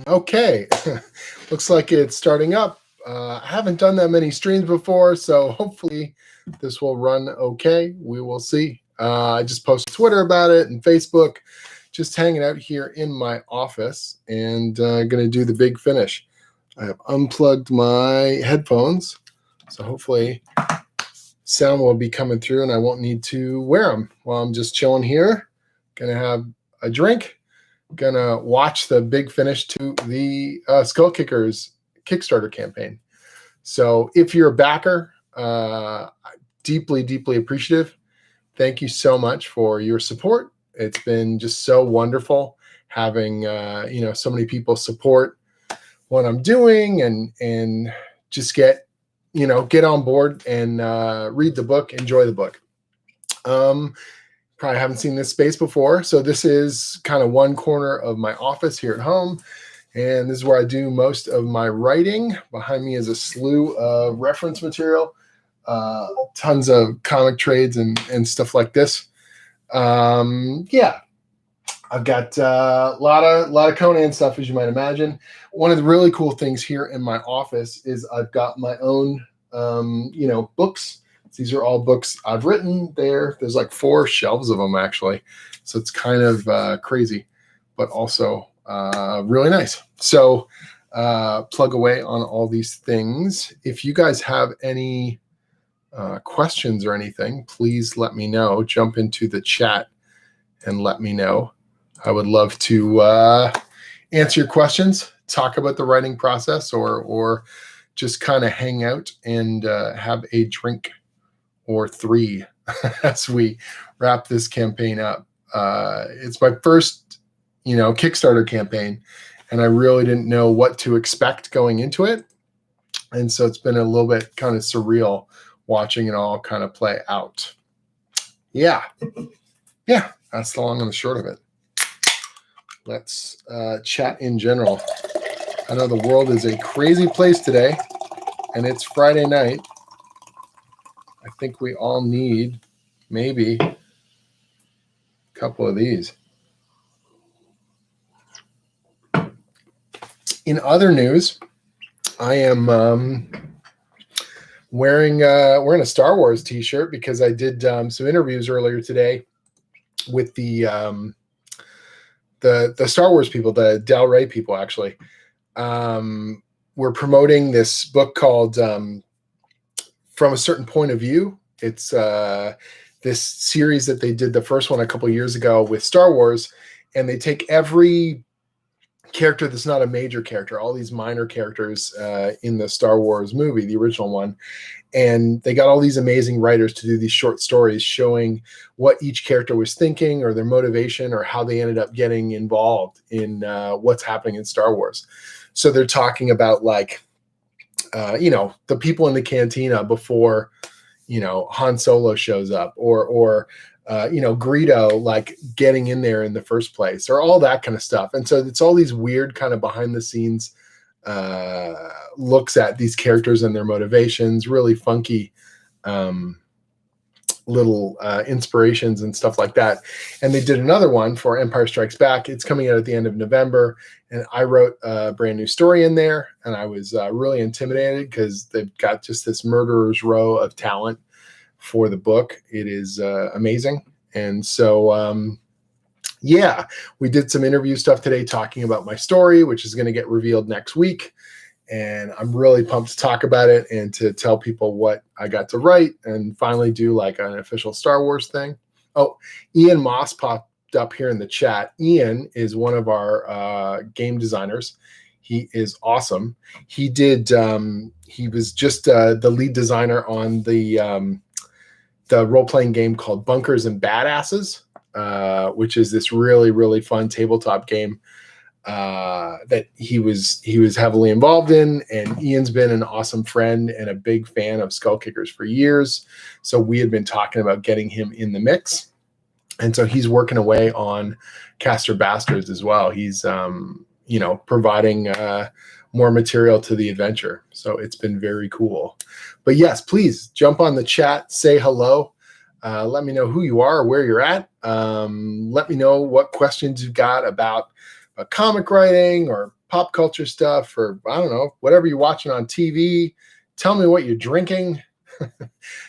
Okay, looks like it's starting up. I haven't done that many streams before, so hopefully this will run okay. We will see. I just posted Twitter about it and Facebook, just hanging out here in my office and going to do the big finish. I have unplugged my headphones, so hopefully sound will be coming through and I won't need to wear them while I'm just chilling here. Going to have a drink. Gonna watch the big finish to the Skullkickers Kickstarter campaign. So if you're a backer, deeply, deeply appreciative. Thank you so much for your support. It's been just so wonderful having so many people support what I'm doing and just get on board and read the book, enjoy the book. Probably haven't seen this space before. So this is kind of one corner of my office here at home. And this is where I do most of my writing. Behind me is a slew of reference material, tons of comic trades and stuff like this. Yeah, I've got a lot of Conan stuff, as you might imagine. One of the really cool things here in my office is I've got my own, books. These are all books I've written there. There's like 4 shelves of them, actually. So it's kind of crazy, but also really nice. So plug away on all these things. If you guys have any questions or anything, please let me know. Jump into the chat and let me know. I would love to answer your questions, talk about the writing process, or just kind of hang out and have a drink or 3 as we wrap this campaign up. It's my first, Kickstarter campaign, and I really didn't know what to expect going into it. And so it's been a little bit kind of surreal watching it all kind of play out. Yeah, that's the long and the short of it. Let's chat in general. I know the world is a crazy place today, and it's Friday night. I think we all need maybe a couple of these. In other news, I am wearing a Star Wars t-shirt because I did some interviews earlier today with the Star Wars people, the Del Rey people, actually. We're promoting this book called From a Certain Point of View. It's this series that they did the first one a couple years ago with Star Wars, and they take every character that's not a major character, all these minor characters in the Star Wars movie, the original one, and they got all these amazing writers to do these short stories showing what each character was thinking or their motivation or how they ended up getting involved in what's happening in Star Wars. So they're talking about the people in the cantina before, Han Solo shows up, or Greedo like getting in there in the first place, or all that kind of stuff. And so it's all these weird kind of behind the scenes looks at these characters and their motivations, really funky little inspirations and stuff like that. And they did another one for Empire Strikes Back. It's coming out at the end of November, and I wrote a brand new story in there, and I was really intimidated because they've got just this murderer's row of talent for the book. It is amazing. And so we did some interview stuff today talking about my story, which is going to get revealed next week. And I'm really pumped to talk about it and to tell people what I got to write and finally do like an official Star Wars thing. Oh, Ian Moss popped up here in the chat. Ian is one of our game designers. He is awesome. He did, he was just the lead designer on the role-playing game called Bunkers and Badasses, which is this really, really fun tabletop game that he was heavily involved in. And Ian's been an awesome friend and a big fan of Skullkickers for years. So we had been talking about getting him in the mix. And so he's working away on Caster Bastards as well. He's, providing more material to the adventure. So it's been very cool. But yes, please jump on the chat, say hello. Let me know who you are, where you're at. Let me know what questions you've got about comic writing or pop culture stuff, or I don't know, whatever you're watching on TV. Tell me what you're drinking.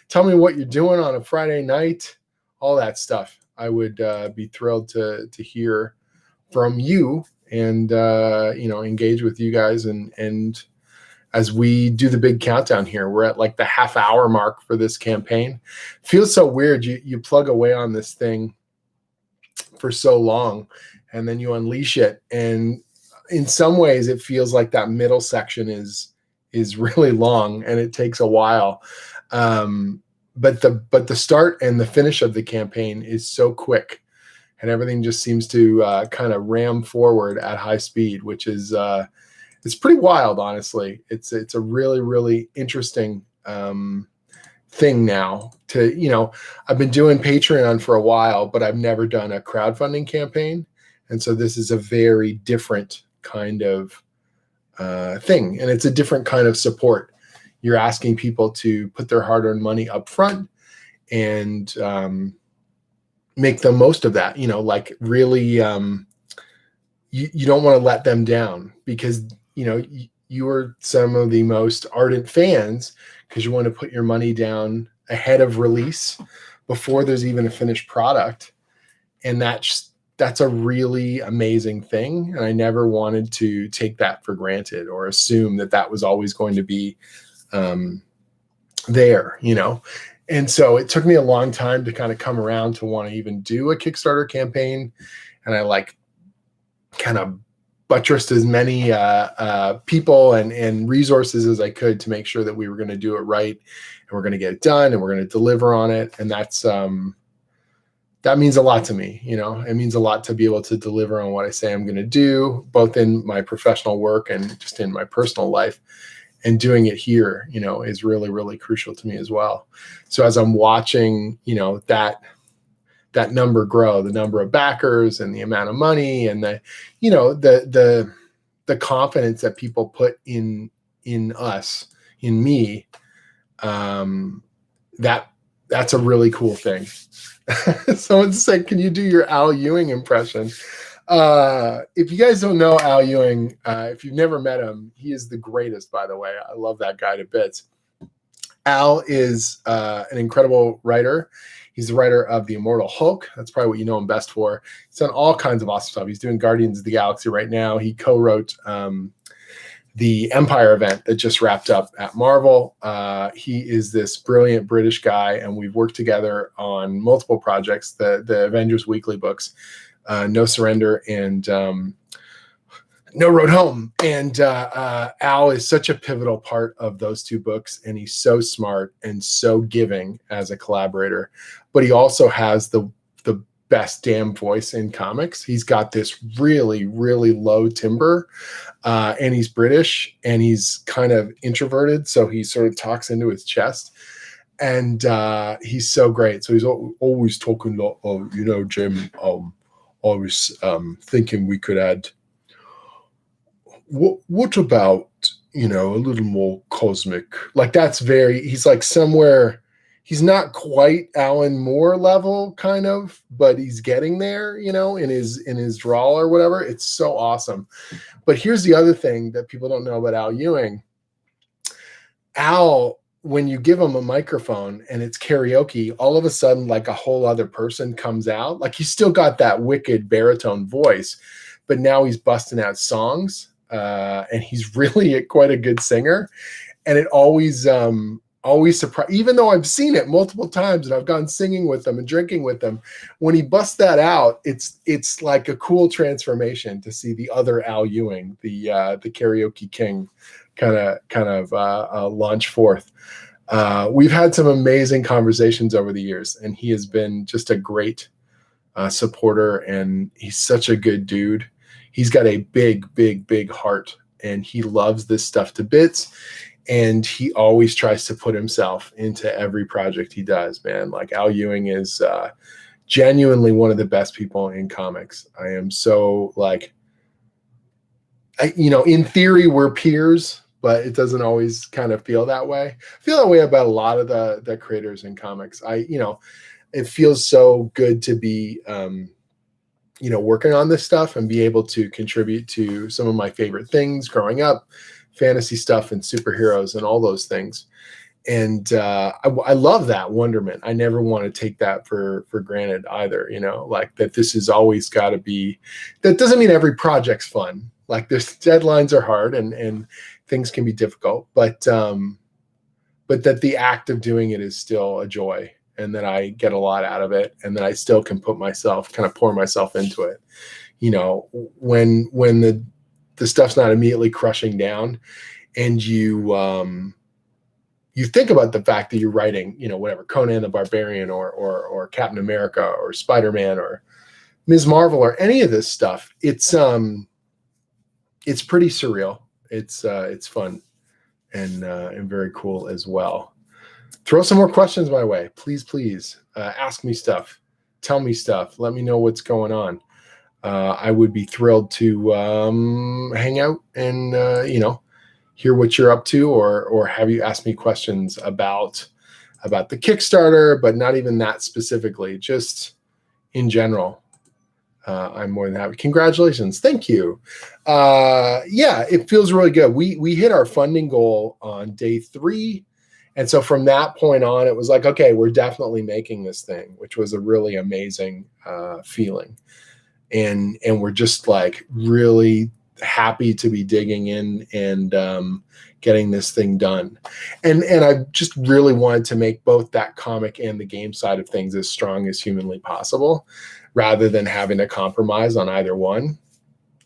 Tell me what you're doing on a Friday night. All that stuff. I would be thrilled to hear from you and engage with you guys and as we do the big countdown here. We're at like the half-hour mark for this campaign. Feels so weird. You plug away on this thing for so long and then you unleash it, and in some ways it feels like that middle section is really long and it takes a while, but the start and the finish of the campaign is so quick, and everything just seems to kind of ram forward at high speed, which is it's pretty wild, honestly. It's a really, really interesting thing now. I've been doing Patreon for a while, but I've never done a crowdfunding campaign, and so this is a very different kind of thing, and it's a different kind of support. You're asking people to put their hard-earned money up front and make the most of that. Like really, you don't want to let them down, because you are some of the most ardent fans, because you want to put your money down ahead of release before there's even a finished product, and that's a really amazing thing. And I never wanted to take that for granted or assume that was always going to be there. And so it took me a long time to kind of come around to want to even do a Kickstarter campaign, and I kind of buttressed as many people and resources as I could to make sure that we were going to do it right, and we're going to get it done, and we're going to deliver on it. And that means a lot to me. It means a lot to be able to deliver on what I say I'm going to do, both in my professional work and just in my personal life. And doing it here, is really, really crucial to me as well. So as I'm watching, that number grow, the number of backers and the amount of money and the confidence that people put in us, in me, that's a really cool thing. Someone said, can you do your Al Ewing impression? If you guys don't know Al Ewing, if you've never met him, he is the greatest, by the way. I love that guy to bits. Al is an incredible writer. He's the writer of The Immortal Hulk. That's probably what you know him best for. He's done all kinds of awesome stuff. He's doing Guardians of the Galaxy right now. He co-wrote the Empire event that just wrapped up at Marvel. He is this brilliant British guy, and we've worked together on multiple projects, the Avengers Weekly books, No Surrender and No Road Home. And Al is such a pivotal part of those two books, and he's so smart and so giving as a collaborator. But he also has the best damn voice in comics. He's got this really, really low timbre, and he's British, and he's kind of introverted, so he sort of talks into his chest. And he's so great. So he's always talking a lot of, Jim, I was thinking we could add, what about, a little more cosmic? Like he's like somewhere, he's not quite Alan Moore level kind of, but he's getting there, in his drawl or whatever. It's so awesome. But here's the other thing that people don't know about Al Ewing. Al, when you give him a microphone and it's karaoke, all of a sudden, like a whole other person comes out. Like he's still got that wicked baritone voice, but now he's busting out songs, and he's really quite a good singer. And it always surprised, even though I've seen it multiple times and I've gone singing with them and drinking with them, when he busts that out, it's like a cool transformation to see the other Al Ewing, the karaoke king, kind of launch forth. We've had some amazing conversations over the years, and he has been just a great supporter, and he's such a good dude. He's got a big, big, big heart, and he loves this stuff to bits, and he always tries to put himself into every project he does, man. Like Al Ewing is genuinely one of the best people in comics. I am so in theory, we're peers, but it doesn't always kind of feel that way. I feel that way about a lot of the creators in comics. It feels so good to be working on this stuff and be able to contribute to some of my favorite things growing up, fantasy stuff and superheroes and all those things. And I love that wonderment. I never want to take that for granted either, like that this has always got to be, that doesn't mean every project's fun. Like there's deadlines are hard and things can be difficult, but that the act of doing it is still a joy and that I get a lot out of it and that I still can pour myself into it. When the stuff's not immediately crushing down and you think about the fact that you're writing, whatever, Conan the Barbarian or Captain America or Spider-Man or Ms. Marvel or any of this stuff, it's pretty surreal. It's fun and very cool as well. Throw some more questions my way, please. Ask me stuff, tell me stuff, let me know what's going on. I would be thrilled to hang out and hear what you're up to, or have you ask me questions about the Kickstarter, but not even that specifically, just in general. I'm more than happy. Congratulations. Thank you. Yeah, it feels really good. We hit our funding goal on day 3. And so from that point on, it was like, okay, we're definitely making this thing, which was a really amazing feeling. And we're just like really happy to be digging in and getting this thing done. And I just really wanted to make both that comic and the game side of things as strong as humanly possible, rather than having to compromise on either one.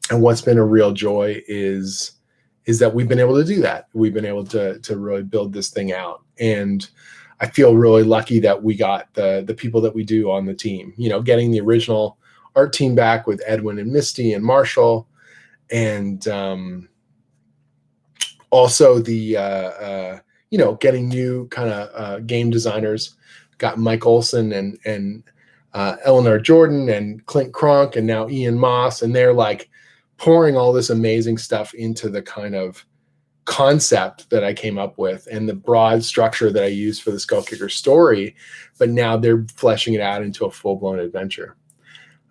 And what's been a real joy is that we've been able to do that. We've been able to really build this thing out. And I feel really lucky that we got the people that we do on the team, getting the original art team back with Edwin and Misty and Marshall, and also the getting new kind of game designers. Got Mike Olson and Eleanor Jordan and Clint Cronk and now Ian Moss, and they're like pouring all this amazing stuff into the kind of concept that I came up with and the broad structure that I use for the Skullkickers story, but now they're fleshing it out into a full-blown adventure.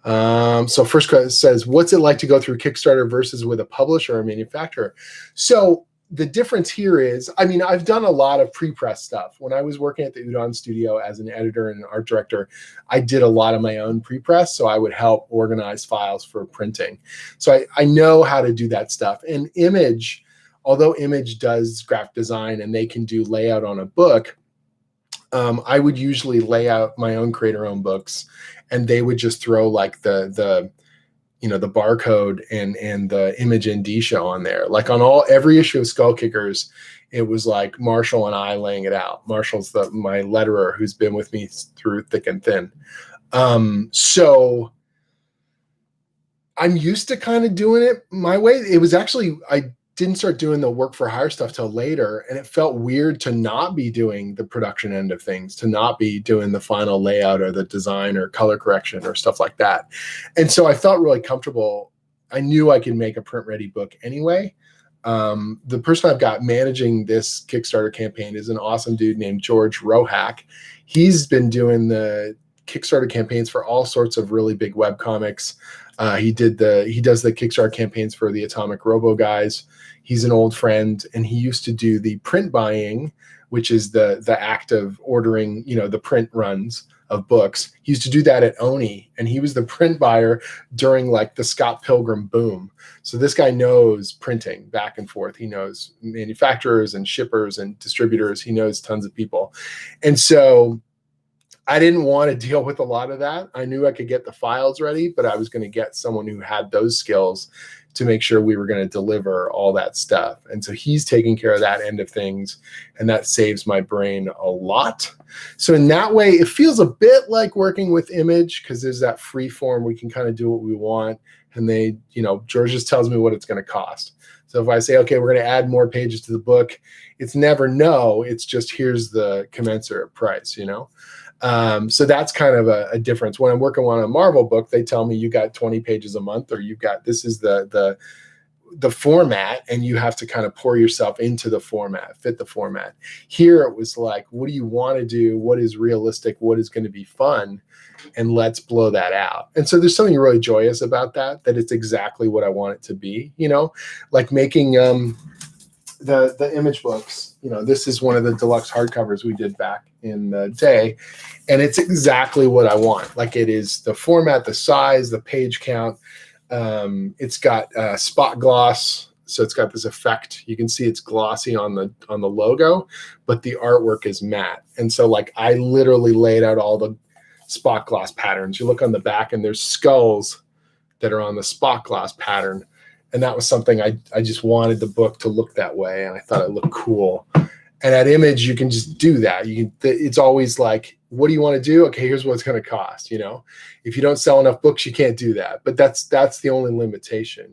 So first question says, what's it like to go through Kickstarter versus with a publisher or a manufacturer? So the difference here is, I've done a lot of pre-press stuff. When I was working at the Udon studio as an editor and an art director, I did a lot of my own pre-press. So I would help organize files for printing. So I know how to do that stuff. And Image, although Image does graphic design and they can do layout on a book, I would usually lay out my own creator-owned books, and they would just throw like the barcode and the Image ND show on there. Like on every issue of Skullkickers, it was like Marshall and I laying it out. Marshall's my letterer who's been with me through thick and thin. So I'm used to kind of doing it my way. It was actually, I didn't start doing the work for hire stuff till later, and it felt weird to not be doing the production end of things, to not be doing the final layout or the design or color correction or stuff like that. And so I felt really comfortable. I knew I could make a print ready book anyway. The person I've got managing this Kickstarter campaign is an awesome dude named George Rohack. He's been doing the Kickstarter campaigns for all sorts of really big webcomics. He does the Kickstarter campaigns for the Atomic Robo guys. He's an old friend, and he used to do the print buying, which is the act of ordering, the print runs of books. He used to do that at Oni, and he was the print buyer during like the Scott Pilgrim boom. So this guy knows printing back and forth. He knows manufacturers and shippers and distributors. He knows tons of people. And so I didn't want to deal with a lot of that. I knew I could get the files ready, but I was going to get someone who had those skills to make sure we were going to deliver all that stuff. And so he's taking care of that end of things, and that saves my brain a lot. So in that way, it feels a bit like working with Image, because there's that free form. We can kind of do what we want. And they, George just tells me what it's going to cost. So if I say, okay, we're going to add more pages to the book, it's never no, it's just here's the commensurate price, So that's kind of a difference. When I'm working on a Marvel book, they tell me you got 20 pages a month, or you got, this is the the format, and you have to kind of pour yourself into the format, fit the format. Here it was like, what do you want to do? What is realistic? What is going to be fun? And let's blow that out. And so there's something really joyous about that it's exactly what I want it to be, like making the image books. This is one of the deluxe hardcovers we did back in the day, and it's exactly what I want. Like, it is the format, the size, the page count. It's got spot gloss, so it's got this effect. You can see it's glossy on the logo, but the artwork is matte. And so, like, I literally laid out all the spot gloss patterns. You look on the back, and there's skulls that are on the spot gloss pattern, and that was something I just wanted the book to look that way, and I thought it looked cool. And at Image, you can just do that. It's always like, what do you want to do? Okay, here's what it's going to cost. If you don't sell enough books, you can't do that. But that's the only limitation.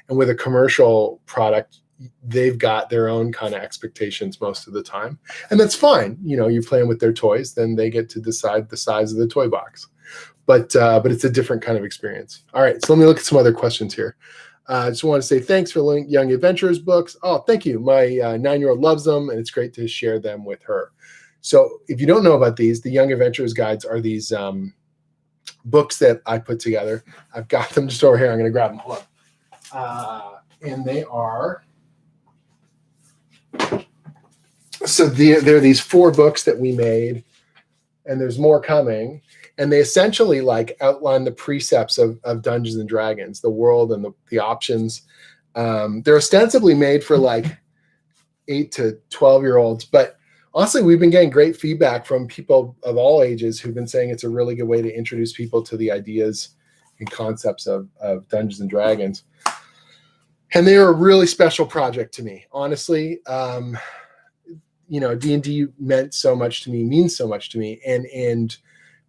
And with a commercial product, they've got their own kind of expectations most of the time, and that's fine. You're playing with their toys, then they get to decide the size of the toy box. But it's a different kind of experience. All right, so let me look at some other questions here. I just want to say thanks for Young Adventurers books. Oh, thank you. My 9-year-old loves them, and it's great to share them with her. So if you don't know about these, the Young Adventurers guides are these books that I put together. I've got them just over here. I'm going to grab them. Hold on. And they are... So there are these 4 books that we made, and there's more coming. And they essentially like outline the precepts of Dungeons and Dragons, the world and the options. They're ostensibly made for like 8 to 12-year-olds, but honestly, we've been getting great feedback from people of all ages who've been saying it's a really good way to introduce people to the ideas and concepts of Dungeons and Dragons. And they're a really special project to me, honestly. D&D meant so much to me, means so much to me, and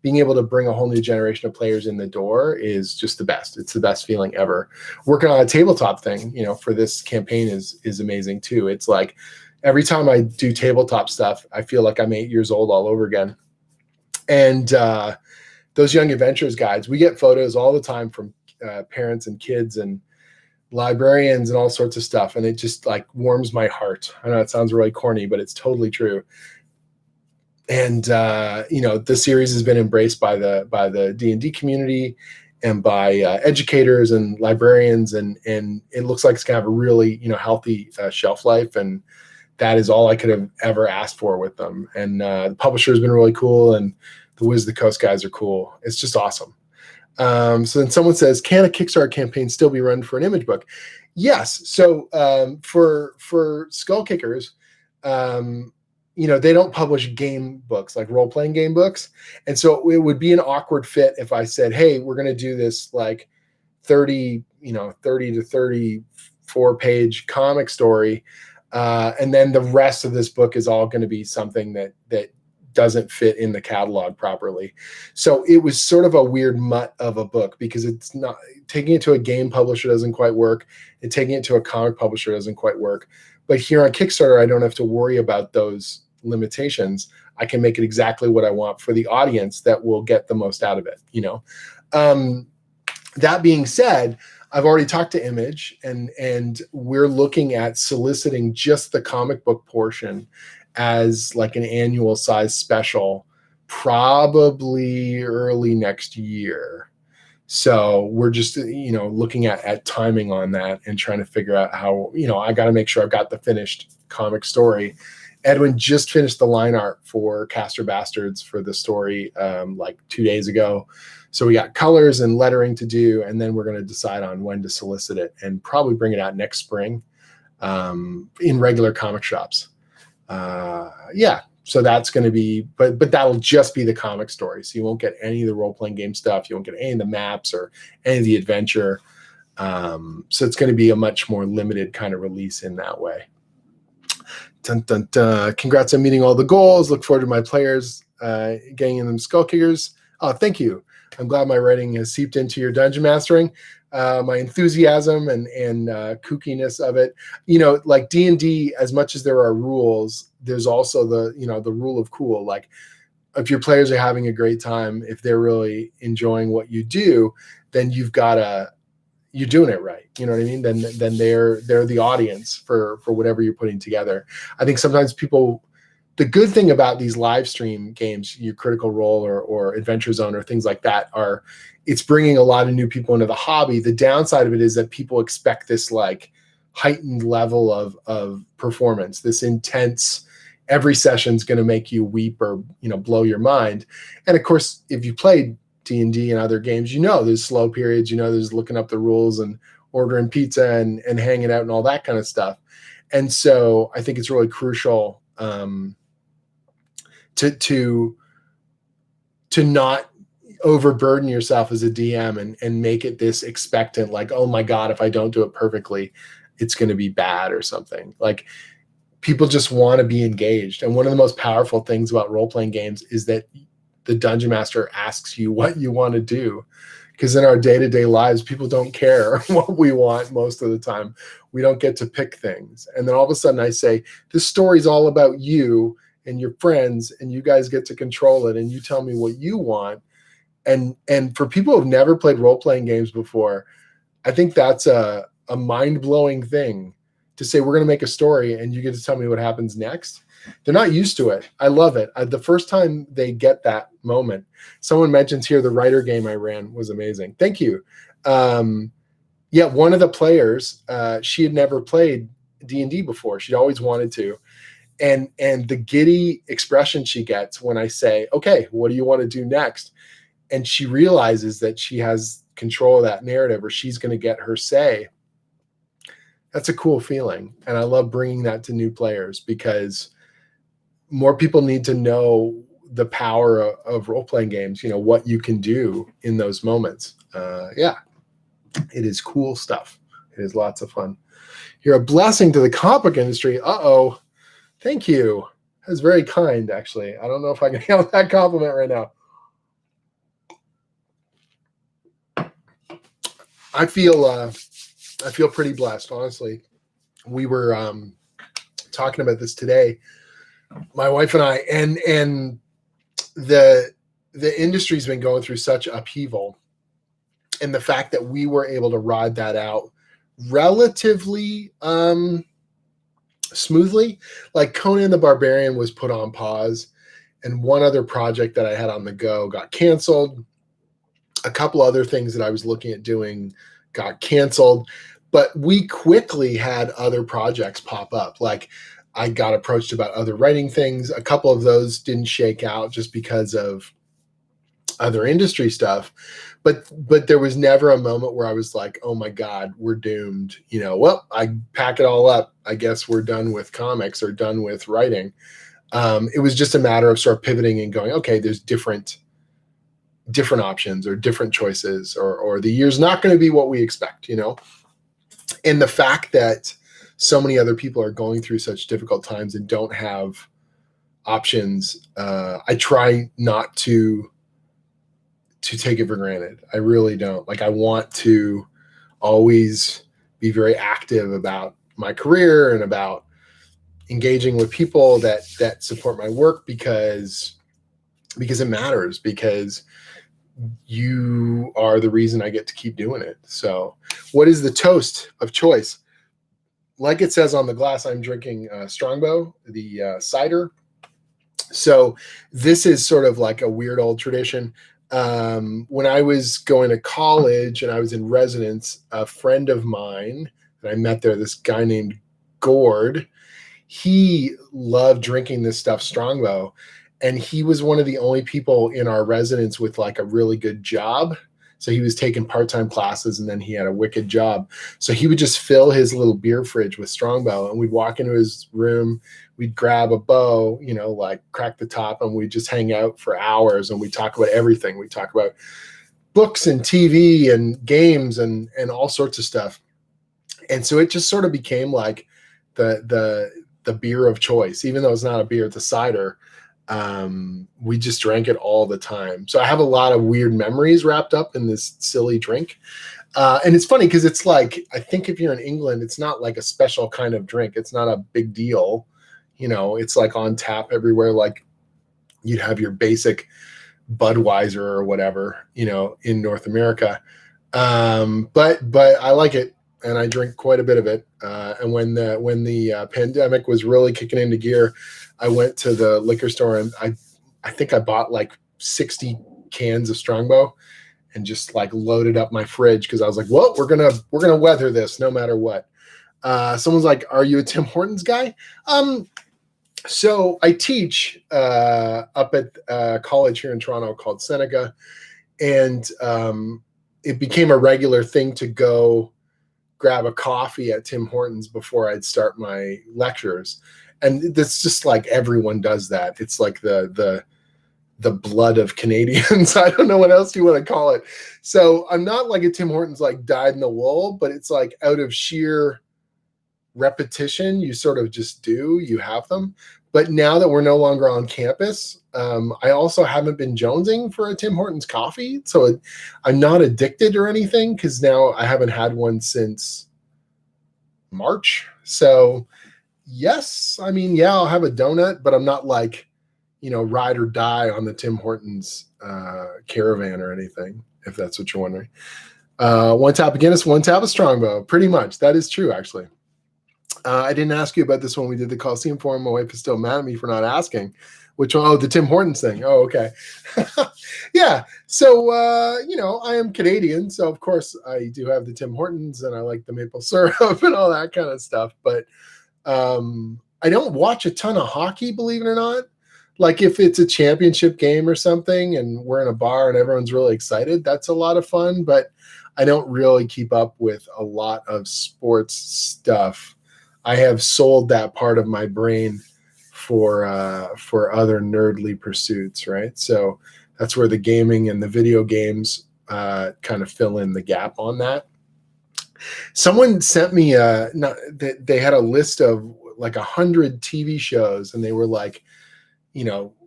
being able to bring a whole new generation of players in the door is just the best. It's the best feeling ever. Working on a tabletop thing, for this campaign is amazing too. It's like every time I do tabletop stuff, I feel like I'm 8 years old all over again. And those Young Adventurers guides, we get photos all the time from parents and kids and librarians and all sorts of stuff, and it just like warms my heart. I know it sounds really corny, but it's totally true. And the series has been embraced by the D&D community and by educators and librarians, and it looks like it's gonna have a really healthy shelf life, and that is all I could have ever asked for with them. And the publisher has been really cool, and the Wiz of the Coast guys are cool. It's just awesome. So then someone says, can a Kickstarter campaign still be run for an image book? Yes. So for Skullkickers, they don't publish game books, like role-playing game books. And so it would be an awkward fit if I said, hey, we're going to do this like 30 to 34 page comic story. And then the rest of this book is all going to be something that doesn't fit in the catalog properly. So it was sort of a weird mutt of a book, because it's not taking it to a game publisher doesn't quite work, and taking it to a comic publisher doesn't quite work. But here on Kickstarter, I don't have to worry about those limitations. I can make it exactly what I want for the audience that will get the most out of it. That being said, I've already talked to Image, and we're looking at soliciting just the comic book portion as like an annual size special, probably early next year. So we're just, looking at timing on that and trying to figure out how, I got to make sure I've got the finished comic story. Edwin just finished the line art for Caster Bastards for the story like 2 days ago. So we got colors and lettering to do, and then we're going to decide on when to solicit it and probably bring it out next spring in regular comic shops. So that's going to be, but that'll just be the comic story. So you won't get any of the role-playing game stuff. You won't get any of the maps or any of the adventure. So it's going to be a much more limited kind of release in that way. Dun, dun, dun. Congrats on meeting all the goals. Look forward to my players getting in them Skullkickers. Oh, thank you. I'm glad my writing has seeped into your dungeon mastering. My enthusiasm and kookiness of it, like D&D, as much as there are rules, there's also the rule of cool. Like, if your players are having a great time, if they're really enjoying what you do, then you've got to you're doing it right. You know what I mean? Then they're the audience for whatever you're putting together. I think sometimes people, the good thing about these live stream games, your Critical Role or Adventure Zone or things like that, are it's bringing a lot of new people into the hobby. The downside of it is that people expect this like heightened level of performance, this intense, every session's going to make you weep or, you know, blow your mind. And of course, if you played D&D and other games, you know, there's slow periods, you know, there's looking up the rules and ordering pizza and hanging out and all that kind of stuff. And so I think it's really crucial to not overburden yourself as a DM and make it this expectant, like, oh my God, if I don't do it perfectly, it's going to be bad or something. Like, people just want to be engaged. And one of the most powerful things about role-playing games is that the dungeon master asks you what you want to do. Because in our day-to-day lives, people don't care what we want most of the time. We don't get to pick things. And then all of a sudden I say, this story's all about you and your friends, and you guys get to control it, and you tell me what you want. And for people who've never played role-playing games before, I think that's a mind-blowing thing to say, we're going to make a story and you get to tell me what happens next. They're not used to it. I love it. The first time they get that moment, someone mentions here, the writer game I ran was amazing. Thank you. Yeah, one of the players, she had never played D&D before. She'd always wanted to. And the giddy expression she gets when I say, okay, what do you want to do next? And she realizes that she has control of that narrative, or she's going to get her say. That's a cool feeling. And I love bringing that to new players, because more people need to know the power of role-playing games, you know, what you can do in those moments. Yeah, it is cool stuff. It is lots of fun. You're a blessing to the comic book industry. Uh-oh. Thank you. That's very kind, actually. I don't know if I can handle that compliment right now. I feel pretty blessed, honestly. We were talking about this today, my wife and I, and the industry's been going through such upheaval, and the fact that we were able to ride that out relatively smoothly. Like, Conan the Barbarian was put on pause, and one other project that I had on the go got canceled. A couple other things that I was looking at doing got canceled, but we quickly had other projects pop up. Like, I got approached about other writing things. A couple of those didn't shake out just because of other industry stuff. But there was never a moment where I was like, oh my God, we're doomed. You know, well, I pack it all up. I guess we're done with comics or done with writing. It was just a matter of sort of pivoting and going, okay, there's different options or different choices, or the year's not going to be what we expect, you know? And the fact that so many other people are going through such difficult times and don't have options, I try not to take it for granted. I really don't. Like, I want to always be very active about my career and about engaging with people that support my work, because it matters, because you are the reason I get to keep doing it. So what is the toast of choice? Like it says on the glass, I'm drinking Strongbow, the cider. So this is sort of like a weird old tradition. When I was going to college and I was in residence, a friend of mine that I met there, this guy named Gord, he loved drinking this stuff, Strongbow. And he was one of the only people in our residence with like a really good job. So he was taking part-time classes, and then he had a wicked job. So he would just fill his little beer fridge with Strongbow, and we'd walk into his room, we'd grab a bow, you know, like crack the top, and we'd just hang out for hours, and we'd talk about everything. We'd talk about books and TV and games and all sorts of stuff. And so it just sort of became like the beer of choice, even though it's not a beer, it's a cider. We just drank it all the time. So I have a lot of weird memories wrapped up in this silly drink. And it's funny because it's like, I think if you're in England, it's not like a special kind of drink. It's not a big deal. You know, it's like on tap everywhere. Like you'd have your basic Budweiser or whatever, you know, in North America. But I like it, and I drink quite a bit of it. And when the pandemic was really kicking into gear, I went to the liquor store, and I think I bought like 60 cans of Strongbow and just like loaded up my fridge because I was like, well, we're gonna weather this no matter what. Someone's like, are you a Tim Hortons guy? So I teach up at a college here in Toronto called Seneca, and it became a regular thing to go grab a coffee at Tim Hortons before I'd start my lectures. And that's just like everyone does that. It's like the blood of Canadians. I don't know what else you want to call it. So I'm not like a Tim Hortons like dyed in the wool, but it's like out of sheer repetition, you sort of just you have them. But now that we're no longer on campus, I also haven't been jonesing for a Tim Hortons coffee. So I'm not addicted or anything because now I haven't had one since March. So yes, I mean, yeah, I'll have a donut, but I'm not like, ride or die on the Tim Hortons caravan or anything, if that's what you're wondering. One tap of Guinness, one tap of Strongbow. Pretty much. That is true, actually. I didn't ask you about this when we did the Coliseum Forum. My wife is still mad at me for not asking. Which one? Oh, the Tim Hortons thing. Oh, okay. Yeah. So, I am Canadian. So, of course, I do have the Tim Hortons and I like the maple syrup and all that kind of stuff. But I don't watch a ton of hockey, believe it or not. Like if it's a championship game or something and we're in a bar and everyone's really excited, that's a lot of fun. But I don't really keep up with a lot of sports stuff. I have sold that part of my brain for other nerdly pursuits, right? So that's where the gaming and the video games kind of fill in the gap on that. Someone sent me they had a list of like 100 TV shows, and they were like,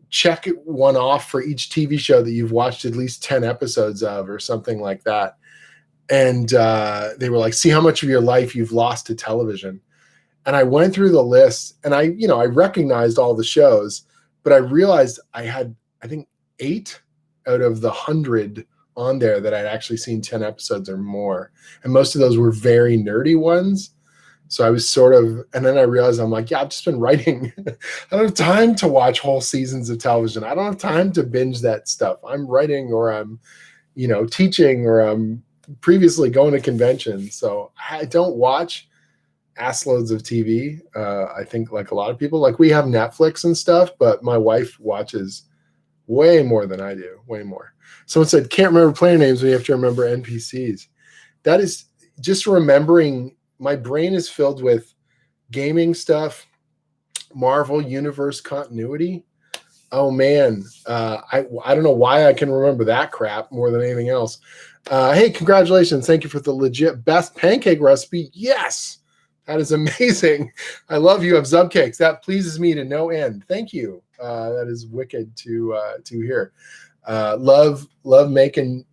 check one off for each TV show that you've watched at least 10 episodes of or something like that. And they were like, see how much of your life you've lost to television. And I went through the list, and I recognized all the shows, but I realized I had, I think, 8 out of the 100 on there that I'd actually seen 10 episodes or more. And most of those were very nerdy ones. So I was and then I realized I'm like, yeah, I've just been writing. I don't have time to watch whole seasons of television. I don't have time to binge that stuff. I'm writing, or I'm, teaching, or I'm previously going to conventions. So I don't watch ass loads of TV. I think like a lot of people, like we have Netflix and stuff, but my wife watches way more than I do, way more. Someone said, can't remember player names when you have to remember NPCs. That is just remembering. My brain is filled with gaming stuff, Marvel Universe continuity. Oh man. I don't know why I can remember that crap more than anything else. Hey, congratulations. Thank you for the legit best pancake recipe. Yes. That is amazing. I love you of Zub Cakes. That pleases me to no end. Thank you. That is wicked to hear. Love making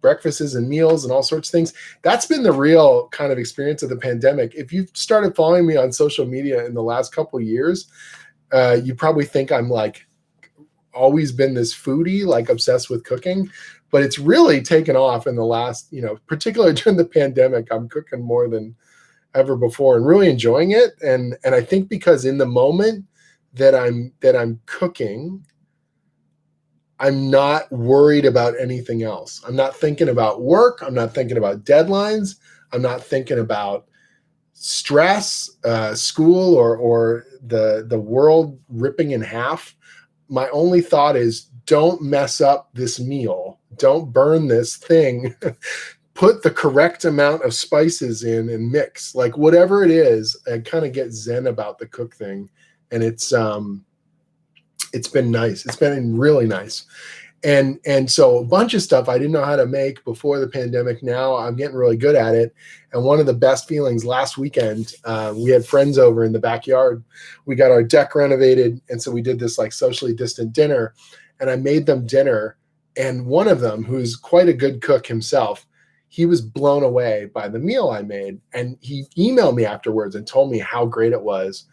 breakfasts and meals and all sorts of things. That's been the real kind of experience of the pandemic. If you've started following me on social media in the last couple of years, you probably think I'm like always been this foodie, like obsessed with cooking, but it's really taken off in the last, particularly during the pandemic. I'm cooking more than ever before and really enjoying it. And I think because in the moment that I'm cooking, I'm not worried about anything else. I'm not thinking about work. I'm not thinking about deadlines. I'm not thinking about stress, school, or the world ripping in half. My only thought is, don't mess up this meal. Don't burn this thing. Put the correct amount of spices in and mix. Like whatever it is, I kind of get zen about the cook thing. And it's been nice. It's been really nice. And so a bunch of stuff I didn't know how to make before the pandemic. Now I'm getting really good at it. And one of the best feelings last weekend, we had friends over in the backyard. We got our deck renovated. And so we did this like socially distant dinner, and I made them dinner. And one of them, who's quite a good cook himself, he was blown away by the meal I made. And he emailed me afterwards and told me how great it was.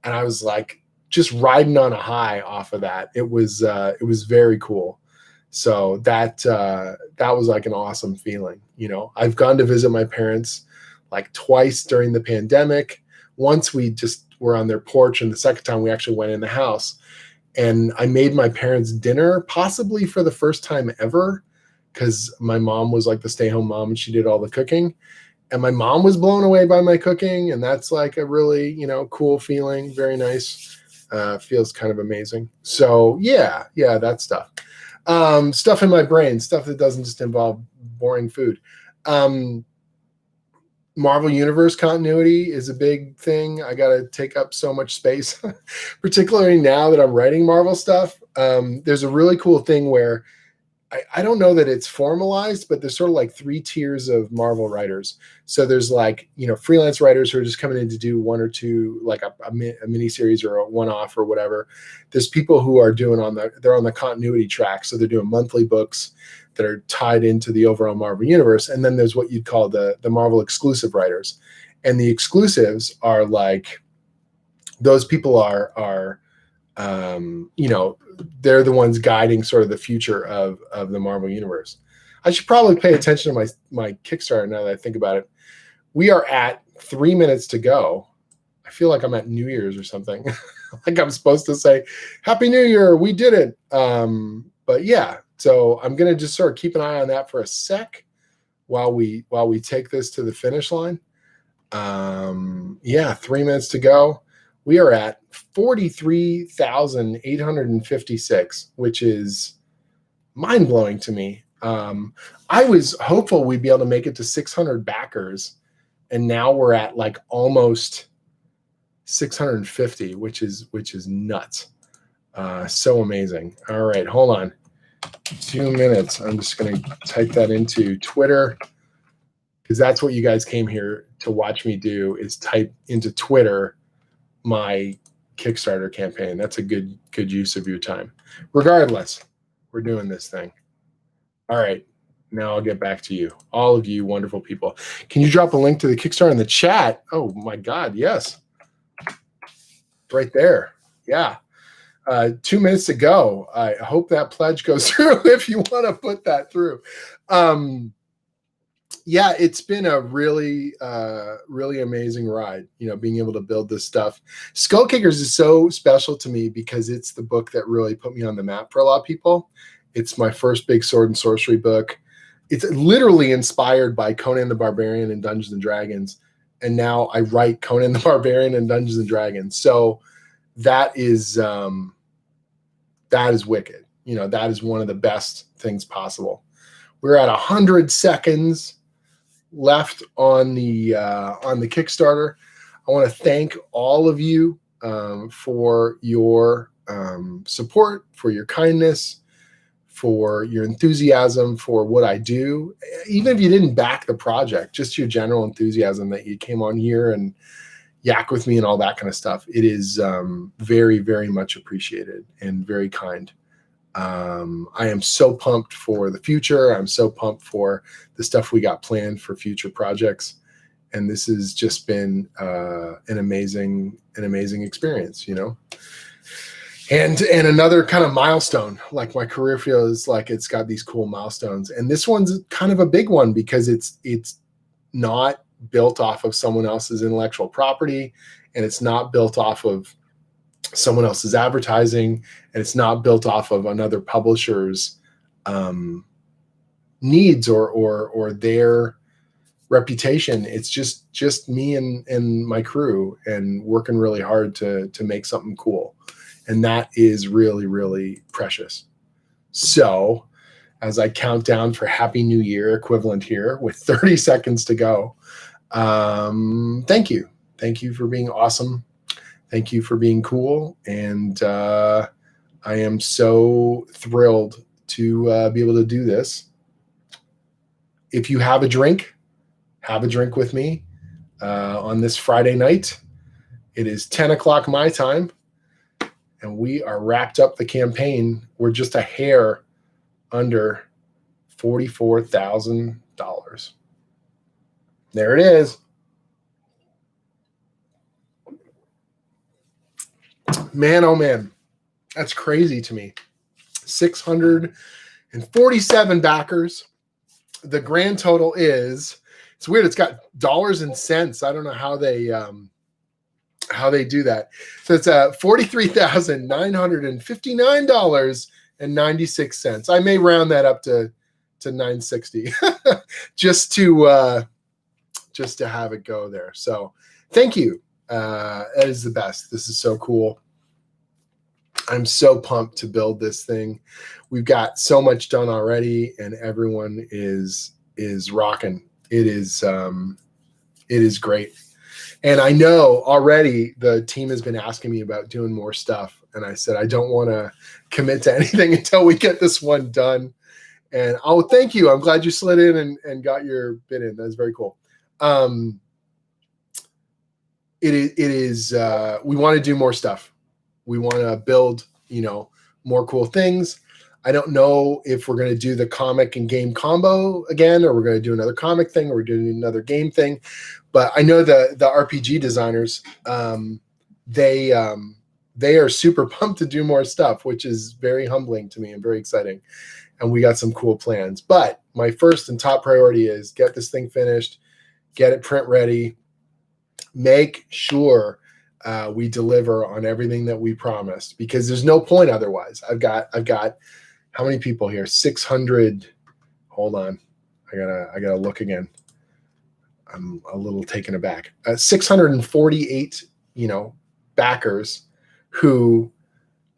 And I was like, just riding on a high off of that. It was very cool. So that was like an awesome feeling. You know, I've gone to visit my parents like twice during the pandemic. Once we just were on their porch, and the second time we actually went in the house. And I made my parents dinner, possibly for the first time ever, because my mom was like the stay-home mom and she did all the cooking. And my mom was blown away by my cooking, and that's like a really, you know, cool feeling. Very nice. Feels kind of amazing. So yeah, that stuff. Stuff in my brain, stuff that doesn't just involve boring food. Marvel Universe continuity is a big thing. I got to take up so much space, particularly now that I'm writing Marvel stuff. There's a really cool thing where I don't know that it's formalized, but there's sort of like 3 tiers of Marvel writers. So there's like, you know, freelance writers who are just coming in to do 1 or 2, like a mini series or a one-off or whatever. There's people who are doing they're on the continuity track. So they're doing monthly books that are tied into the overall Marvel universe. And then there's what you'd call the Marvel exclusive writers. And the exclusives are like, those people are you know, they're the ones guiding sort of the future of the Marvel universe. I should probably pay attention to my Kickstarter now that I think about it. We are at 3 minutes to go. I feel like I'm at New Year's or something. Like I'm supposed to say, Happy New Year, we did it. But yeah, so I'm going to just sort of keep an eye on that for a sec while we take this to the finish line. Yeah, 3 minutes to go. We are at 43,856, which is mind-blowing to me. I was hopeful we'd be able to make it to 600 backers, and now we're at like almost 650, which is nuts. So amazing. All right, hold on. 2 minutes. I'm just going to type that into Twitter, because that's what you guys came here to watch me do, is type into Twitter my Kickstarter campaign. That's a good use of your time. Regardless, we're doing this thing. All right, now I'll get back to you, all of you wonderful people. Can you drop a link to the Kickstarter in the chat? Oh my God, yes. Right there. Yeah. 2 minutes to go. I hope that pledge goes through if you want to put that through. Yeah, it's been a really, really amazing ride, you know, being able to build this stuff. Skullkickers is so special to me because it's the book that really put me on the map for a lot of people. It's my first big sword and sorcery book. It's literally inspired by Conan the Barbarian and Dungeons and Dragons. And now I write Conan the Barbarian and Dungeons and Dragons. So that is wicked. You know, that is one of the best things possible. We're at 100 seconds left on the Kickstarter. I want to thank all of you for your support, for your kindness, for your enthusiasm for what I do. Even if you didn't back the project, just your general enthusiasm that you came on here and yak with me and all that kind of stuff. It is very, very much appreciated and very kind. I am so pumped for the future. I'm so pumped for the stuff we got planned for future projects. And this has just been an amazing experience, you know. And another kind of milestone, like my career feels like it's got these cool milestones. And this one's kind of a big one because it's not built off of someone else's intellectual property, and it's not built off of someone else's advertising, and it's not built off of another publisher's needs or their reputation. It's just me and my crew, and working really hard to make something cool. And that is really, really precious. So as I count down for Happy New Year equivalent here with 30 seconds to go, thank you. Thank you for being awesome. Thank you for being cool. And I am so thrilled to be able to do this. If you have a drink with me on this Friday night. It is 10 o'clock my time, and we are wrapped up the campaign. We're just a hair under $44,000. There it is. Man, oh man, that's crazy to me. 650 and 47 backers. The grand total is, it's weird, it's got dollars and cents. I don't know how they do that. So it's $43,959.96. I may round that up to 960 just to have it go there. So thank you. That is the best. This is so cool. I'm so pumped to build this thing. We've got so much done already, and everyone is rocking. It is great. And I know already the team has been asking me about doing more stuff. And I said, I don't want to commit to anything until we get this one done. And thank you. I'm glad you slid in and got your bid in. That's very cool. It is we want to do more stuff. We want to build, more cool things. I don't know if we're going to do the comic and game combo again, or we're going to do another comic thing, or we're doing another game thing. But I know the RPG designers, they are super pumped to do more stuff, which is very humbling to me and very exciting. And we got some cool plans. But my first and top priority is get this thing finished, get it print ready, make sure we deliver on everything that we promised, because there's no point otherwise. I've got how many people here? 600. Hold on. I gotta look again. I'm a little taken aback. 648, backers who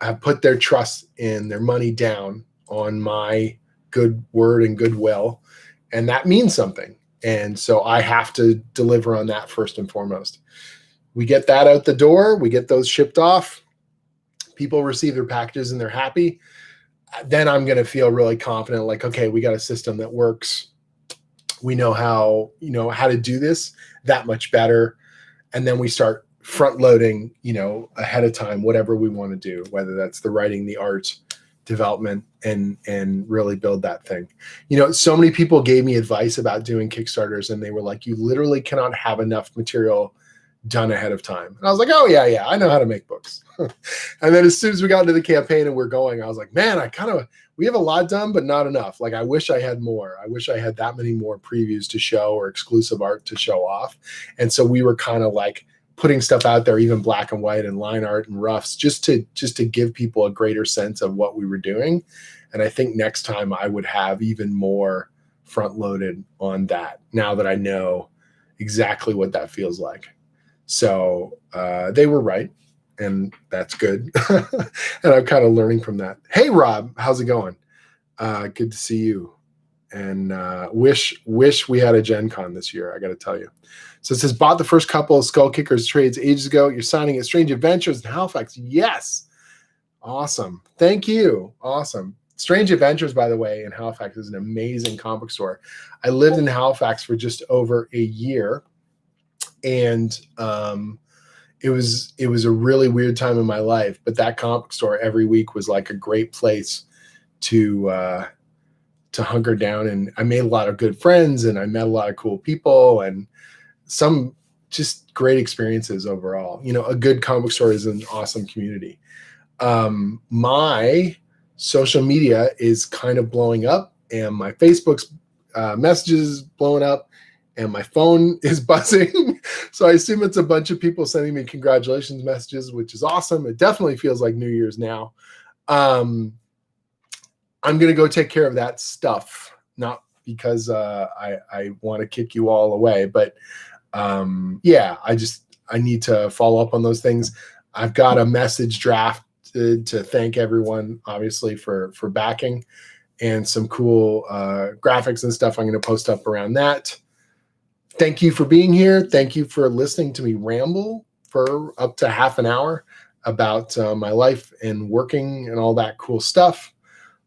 have put their trust in, their money down on my good word and goodwill. And that means something. And so I have to deliver on that first and foremost. We get that out the door. We get those shipped off. People receive their packages and they're happy. Then I'm going to feel really confident, like, okay, we got a system that works. We know how to do this that much better. And then we start front loading, ahead of time, whatever we want to do, whether that's the writing, the art, development, and really build that thing. So many people gave me advice about doing Kickstarters, and they were like, you literally cannot have enough material done ahead of time. And I was like, oh yeah, I know how to make books. And then as soon as we got into the campaign and we're going, I was like, man, we have a lot done, but not enough. Like, I wish I had more. I wish I had that many more previews to show or exclusive art to show off. And so we were kind of like putting stuff out there, even black and white and line art and roughs, just to give people a greater sense of what we were doing. And I think next time I would have even more front loaded on that, now that I know exactly what that feels like. So they were right, and that's good. And I'm kind of learning from that. Hey, Rob, how's it going? Good to see you. And wish we had a Gen Con this year, I got to tell you. So it says, bought the first couple of Skullkickers trades ages ago. You're signing at Strange Adventures in Halifax. Yes. Awesome. Thank you. Awesome. Strange Adventures, by the way, in Halifax is an amazing comic store. I lived in Halifax for just over a year. And it was a really weird time in my life, but that comic store every week was like a great place to hunker down. And I made a lot of good friends, and I met a lot of cool people, and some just great experiences overall. A good comic store is an awesome community. My social media is kind of blowing up, and my Facebook's messages blowing up, and my phone is buzzing. So I assume it's a bunch of people sending me congratulations messages, which is awesome. It definitely feels like New Year's now. I'm going to go take care of that stuff, not because I want to kick you all away, but I need to follow up on those things. I've got a message drafted to thank everyone, obviously, for backing, and some cool graphics and stuff I'm going to post up around that. Thank you for being here. Thank you for listening to me ramble for up to half an hour about my life and working and all that cool stuff.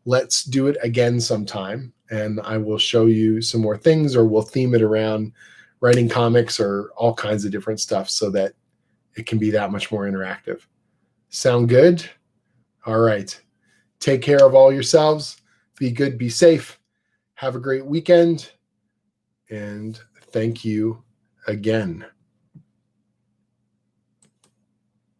Let's do it again sometime, and I will show you some more things, or we'll theme it around writing comics or all kinds of different stuff so that it can be that much more interactive. Sound good? All right. Take care of all yourselves. Be good, be safe. Have a great weekend. And thank you again.